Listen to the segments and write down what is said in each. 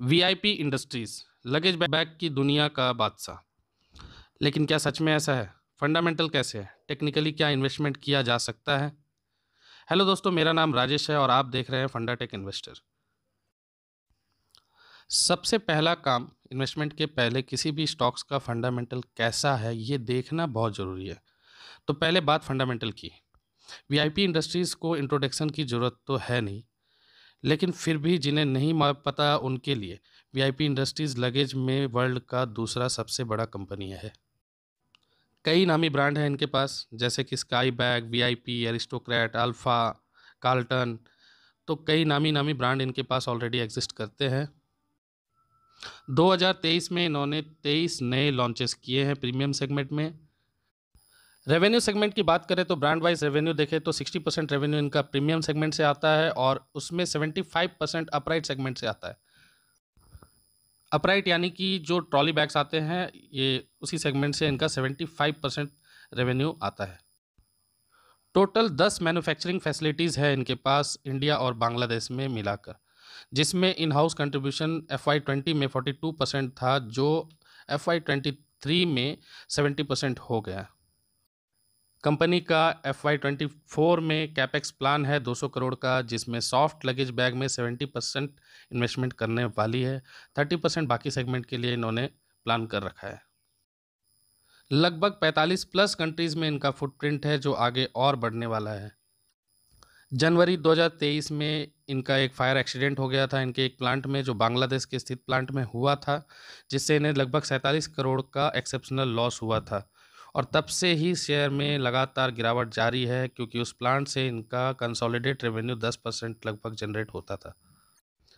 VIP industries luggage bag की दुनिया का बादशाह। लेकिन क्या सच में ऐसा है? फंडामेंटल कैसे है? टेक्निकली क्या इन्वेस्टमेंट किया जा सकता है? हेलो दोस्तों, मेरा नाम राजेश है और आप देख रहे हैं फंडा टेक इन्वेस्टर। सबसे पहला काम इन्वेस्टमेंट के पहले किसी भी स्टॉक्स का फंडामेंटल कैसा है ये देखना बहुत ज़रूरी है। तो पहले बात फंडामेंटल की। वीआईपी इंडस्ट्रीज़ को इंट्रोडक्शन की ज़रूरत तो है नहीं, लेकिन फिर भी जिन्हें नहीं पता उनके लिए वीआईपी इंडस्ट्रीज़ लगेज में वर्ल्ड का दूसरा सबसे बड़ा कंपनी है। कई नामी ब्रांड हैं इनके पास, जैसे कि sky bag, VIP, aristocrat, alpha, Carlton. तो कई नामी नामी ब्रांड इनके पास ऑलरेडी एग्जिस्ट करते हैं। 2023 में इन्होंने 23 नए लॉन्चेस किए हैं प्रीमियम सेगमेंट में। रेवेन्यू सेगमेंट की बात करें तो ब्रांड वाइज रेवेन्यू देखें तो 60% रेवेन्यू इनका प्रीमियम सेगमेंट से आता है और उसमें 75% अपराइट सेगमेंट से आता है। अपराइट यानी कि जो ट्रॉली बैग्स आते हैं, ये उसी सेगमेंट से इनका 75% रेवेन्यू आता है। टोटल 10 मैन्युफैक्चरिंग फैसिलिटीज़ है इनके पास इंडिया और बांग्लादेश में मिलाकर, जिसमें इन हाउस कंट्रीब्यूशन FY20 में 42% था, जो FY23 में 70% हो गया। कंपनी का FY24 में कैपेक्स प्लान है 200 करोड़ का, जिसमें सॉफ्ट लगेज बैग में 70% इन्वेस्टमेंट करने वाली है। 30% बाकी सेगमेंट के लिए इन्होंने प्लान कर रखा है। लगभग 45 प्लस कंट्रीज़ में इनका फुटप्रिंट है, जो आगे और बढ़ने वाला है। जनवरी 2023 में इनका एक फायर एक्सीडेंट हो गया था इनके एक प्लांट में, जो बांग्लादेश के स्थित प्लांट में हुआ था, जिससे इन्हें लगभग 47 करोड़ का एक्सेप्शनल लॉस हुआ था। और तब से ही शेयर में लगातार गिरावट जारी है, क्योंकि उस प्लांट से इनका कंसोलिडेट रेवेन्यू 10% लगभग जनरेट होता था।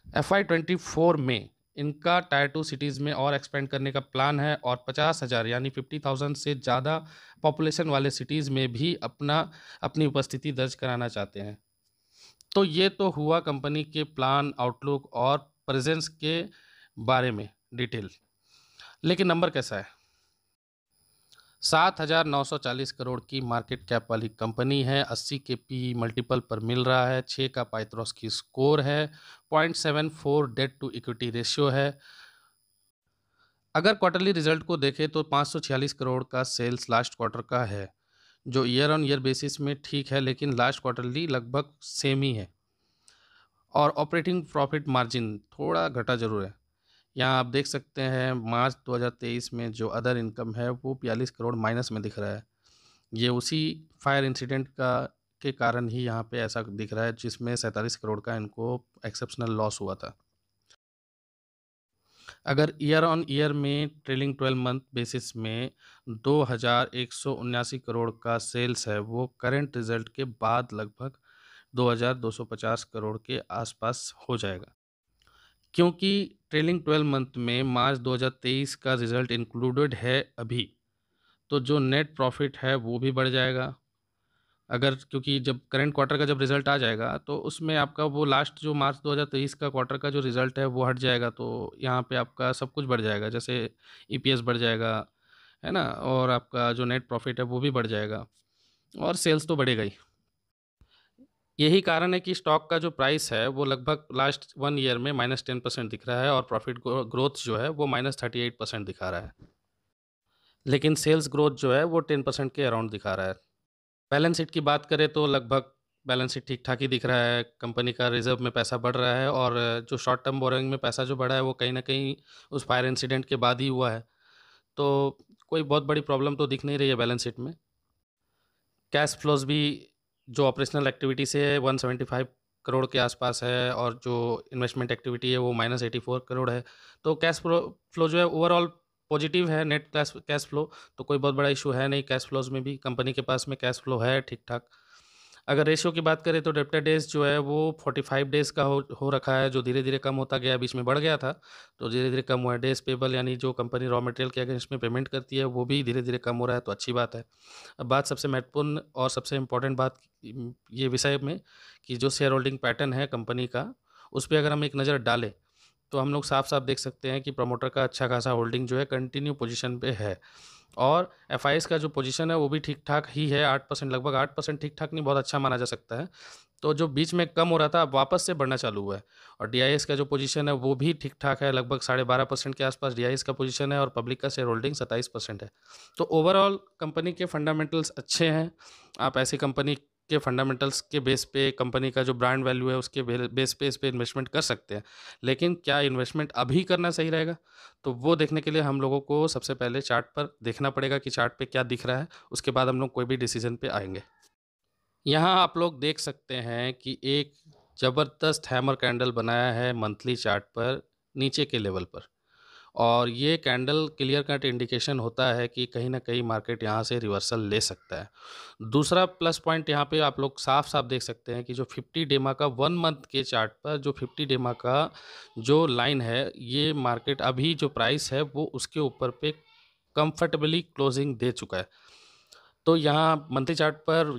FY24 में इनका टायर 2 सिटीज़ में और एक्सपेंड करने का प्लान है और 50,000 यानी 50,000 से ज़्यादा पॉपुलेशन वाले सिटीज़ में भी अपनी उपस्थिति दर्ज कराना चाहते हैं। तो ये तो हुआ कंपनी के प्लान, आउटलुक और प्रेजेंस के बारे में डिटेल। लेकिन नंबर कैसा है? 7,940 करोड़ की मार्केट कैप वाली कंपनी है। 80 के पी मल्टीपल पर मिल रहा है। 6 का पाइथरॉस की स्कोर है। 0.74 डेट टू इक्विटी रेशियो है। अगर क्वार्टरली रिजल्ट को देखें तो 546 करोड़ का सेल्स लास्ट क्वार्टर का है, जो ईयर ऑन ईयर बेसिस में ठीक है, लेकिन लास्ट क्वार्टरली लगभग सेम ही है। और ऑपरेटिंग प्रॉफिट मार्जिन थोड़ा घटा जरूर है। यहाँ आप देख सकते हैं मार्च 2023 में जो अदर इनकम है वो 42 करोड़ माइनस में दिख रहा है। ये उसी फायर इंसिडेंट का के कारण ही यहाँ पे ऐसा दिख रहा है, जिसमें 47 करोड़ का इनको एक्सेप्शनल लॉस हुआ था। अगर ईयर ऑन ईयर में ट्रेलिंग 12 मंथ बेसिस में 2,179 करोड़ का सेल्स है, वो करंट रिजल्ट के बाद लगभग 2,250 करोड़ के आसपास हो जाएगा। क्योंकि ट्रेलिंग 12 मंथ में मार्च 2023 का रिज़ल्ट इंक्लूडेड है अभी, तो जो नेट प्रॉफिट है वो भी बढ़ जाएगा। अगर क्योंकि जब करंट क्वार्टर का जब रिज़ल्ट आ जाएगा तो उसमें आपका वो लास्ट जो मार्च 2023 का क्वार्टर का जो रिज़ल्ट है वो हट जाएगा, तो यहाँ पे आपका सब कुछ बढ़ जाएगा। जैसे EPS बढ़ जाएगा, है ना, और आपका जो नेट प्रॉफिट है वो भी बढ़ जाएगा और सेल्स तो बढ़ेगा ही। यही कारण है कि स्टॉक का जो प्राइस है वो लगभग लास्ट 1 ईयर में -10% दिख रहा है और प्रॉफिट ग्रोथ जो है वो -38% दिखा रहा है। लेकिन सेल्स ग्रोथ जो है वो 10% के अराउंड दिखा रहा है। बैलेंस शीट की बात करें तो लगभग बैलेंस शीट ठीक ठाक ही दिख रहा है। कंपनी का रिजर्व में पैसा बढ़ रहा है और जो शॉर्ट टर्म बोरोइंग में पैसा जो बढ़ा है वो कहीं ना कहीं उस फायर इंसिडेंट के बाद ही हुआ है। तो कोई बहुत बड़ी प्रॉब्लम तो दिख नहीं रही है बैलेंस शीट में। कैश फ्लोज भी जो ऑपरेशनल एक्टिविटी से 175 करोड़ के आसपास है और जो इन्वेस्टमेंट एक्टिविटी है वो -84 करोड़ है। तो कैश फ्लो जो है ओवरऑल पॉजिटिव है। नेट कैश फ्लो तो कोई बहुत बड़ा इशू है नहीं। कैश फ्लोज में भी कंपनी के पास में कैश फ्लो है ठीक ठाक। अगर रेशियो की बात करें तो डेब्टर डेज जो है वो 45 डेज़ का हो रखा है, जो धीरे धीरे कम होता गया, बीच में बढ़ गया था तो धीरे धीरे कम हुआ है। डेज पेबल यानी जो कंपनी रॉ मटेरियल के अगेंस्ट में पेमेंट करती है वो भी धीरे धीरे कम हो रहा है, तो अच्छी बात है। अब बात सबसे महत्वपूर्ण और सबसे इम्पोर्टेंट बात ये विषय में कि जो शेयर होल्डिंग पैटर्न है कंपनी का, उस पर अगर हम एक नज़र डालें तो हम लोग साफ साफ देख सकते हैं कि प्रमोटर का अच्छा खासा होल्डिंग जो है कंटिन्यू पोजीशन पे है और FIS का जो पोजीशन है वो भी ठीक ठाक ही है। 8%, लगभग 8% ठीक ठाक नहीं, बहुत अच्छा माना जा सकता है। तो जो बीच में कम हो रहा था अब वापस से बढ़ना चालू हुआ है और डीआईएस का जो पोजीशन है वो भी ठीक-ठाक है, लगभग 12.5% के आसपास डीआईएस का पोजीशन है और पब्लिक का शेयर होल्डिंग 27% है। तो ओवरऑल कंपनी के फंडामेंटल्स अच्छे हैं। आप ऐसी कंपनी के फंडामेंटल्स के बेस पे कंपनी का जो ब्रांड वैल्यू है उसके बेस पे इस पे इन्वेस्टमेंट कर सकते हैं। लेकिन क्या इन्वेस्टमेंट अभी करना सही रहेगा? तो वो देखने के लिए हम लोगों को सबसे पहले चार्ट पर देखना पड़ेगा कि चार्ट पे क्या दिख रहा है, उसके बाद हम लोग कोई भी डिसीज़न पे आएँगे। यहाँ आप लोग देख सकते हैं कि एक ज़बरदस्त हैमर कैंडल बनाया है मंथली चार्ट पर नीचे के लेवल पर और ये कैंडल क्लियर कट इंडिकेशन होता है कि कहीं न कहीं मार्केट यहाँ से रिवर्सल ले सकता है। दूसरा प्लस पॉइंट यहाँ पे आप लोग साफ-साफ देख सकते हैं कि जो 50 डेमा का 1 मंथ के चार्ट पर जो 50 डेमा का जो लाइन है, ये मार्केट अभी जो प्राइस है वो उसके ऊपर पे कंफर्टेबली क्लोजिंग दे चुका है। तो यहाँ मंथली चार्ट पर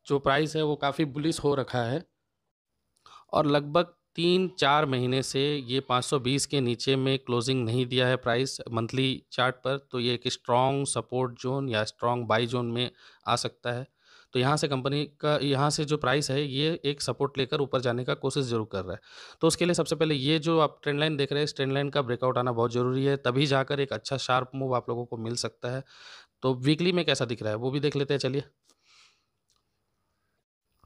जो प्राइस है वो काफ़ी बुलिश हो रखा है और लगभग 3-4 महीने से ये 520 के नीचे में क्लोजिंग नहीं दिया है प्राइस मंथली चार्ट पर, तो ये एक स्ट्रॉन्ग सपोर्ट ज़ोन या स्ट्रॉन्ग बाई ज़ोन में आ सकता है। तो यहाँ से कंपनी का यहाँ से जो प्राइस है ये एक सपोर्ट लेकर ऊपर जाने का कोशिश ज़रूर कर रहा है। तो उसके लिए सबसे पहले ये जो आप ट्रेंड लाइन देख रहे हैं, इस ट्रेंड लाइन का ब्रेकआउट आना बहुत ज़रूरी है, तभी जाकर एक अच्छा शार्प मूव आप लोगों को मिल सकता है। तो वीकली में कैसा दिख रहा है, वो भी देख लेते हैं चलिए।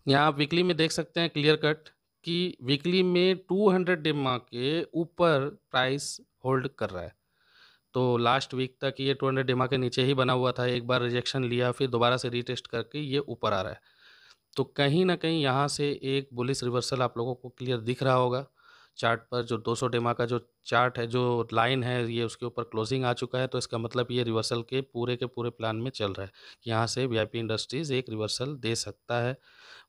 यहाँ आप वीकली में देख सकते हैं क्लियर कट कि वीकली में 200 डेमा के ऊपर प्राइस होल्ड कर रहा है। तो लास्ट वीक तक ये 200 डेमा के नीचे ही बना हुआ था, एक बार रिजेक्शन लिया फिर दोबारा से रीटेस्ट करके ये ऊपर आ रहा है। तो कहीं न कहीं यहाँ से एक बुलिश रिवर्सल आप लोगों को क्लियर दिख रहा होगा। चार्ट पर जो 200 डेमा का जो चार्ट है, जो लाइन है, ये उसके ऊपर क्लोजिंग आ चुका है, तो इसका मतलब ये रिवर्सल के पूरे प्लान में चल रहा है। यहाँ से वीआईपी इंडस्ट्रीज़ एक रिवर्सल दे सकता है।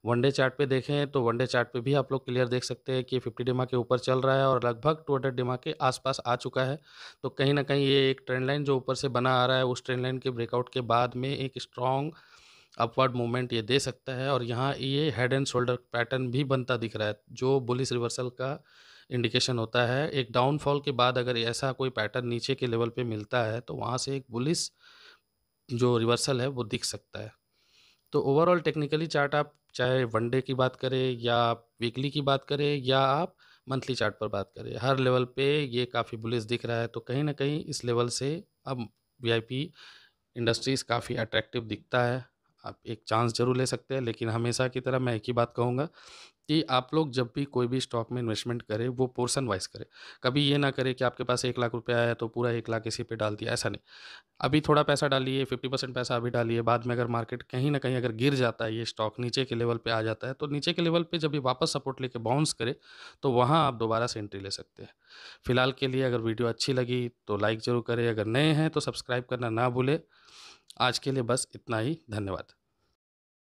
वन डे चार्ट पे देखें तो वन डे चार्ट पे भी आप लोग क्लियर देख सकते हैं कि 50 डेमा के ऊपर चल रहा है और लगभग 200 डेमा के आसपास आ चुका है। तो कहीं न कहीं ये एक ट्रेंड लाइन जो ऊपर से बना आ रहा है, उस ट्रेंड लाइन के ब्रेकआउट के बाद में एक स्ट्रॉन्ग अपवर्ड मूवमेंट ये दे सकता है और यहाँ ये हेड एंड शोल्डर पैटर्न भी बनता दिख रहा है, जो बुलिश रिवर्सल का इंडिकेशन होता है। एक डाउनफॉल के बाद अगर ऐसा कोई पैटर्न नीचे के लेवल पे मिलता है, तो वहाँ से एक बुलिश जो रिवर्सल है, वो दिख सकता है। तो ओवरऑल टेक्निकली चार्ट आप चाहे वन डे की बात करें या आप वीकली की बात करें या आप मंथली चार्ट पर बात करें, हर लेवल पे ये काफ़ी बुलिश दिख रहा है। तो कहीं न कहीं इस लेवल से अब वीआईपी इंडस्ट्रीज़ काफ़ी अट्रैक्टिव दिखता है। आप एक चांस ज़रूर ले सकते हैं, लेकिन हमेशा की तरह मैं एक ही बात कहूँगा कि आप लोग जब भी कोई भी स्टॉक में इन्वेस्टमेंट करें, वो पोर्शन वाइज़ करें। कभी ये ना करें कि आपके पास 1 लाख रुपया है, तो पूरा 1 लाख इसी पे डाल दिया, ऐसा नहीं। अभी थोड़ा पैसा डालिए, 50% पैसा अभी डालिए, बाद में अगर मार्केट कहीं न कहीं अगर गिर जाता है, ये स्टॉक नीचे के लेवल पे आ जाता है, तो नीचे के लेवल पे जब ये वापस सपोर्ट लेके बाउंस करे, तो वहाँ आप दोबारा से एंट्री ले सकते हैं। फिलहाल के लिए अगर वीडियो अच्छी लगी, तो लाइक ज़रूर करें, अगर नए हैं तो सब्सक्राइब करना ना भूलें। आज के लिए बस इतना ही, धन्यवाद।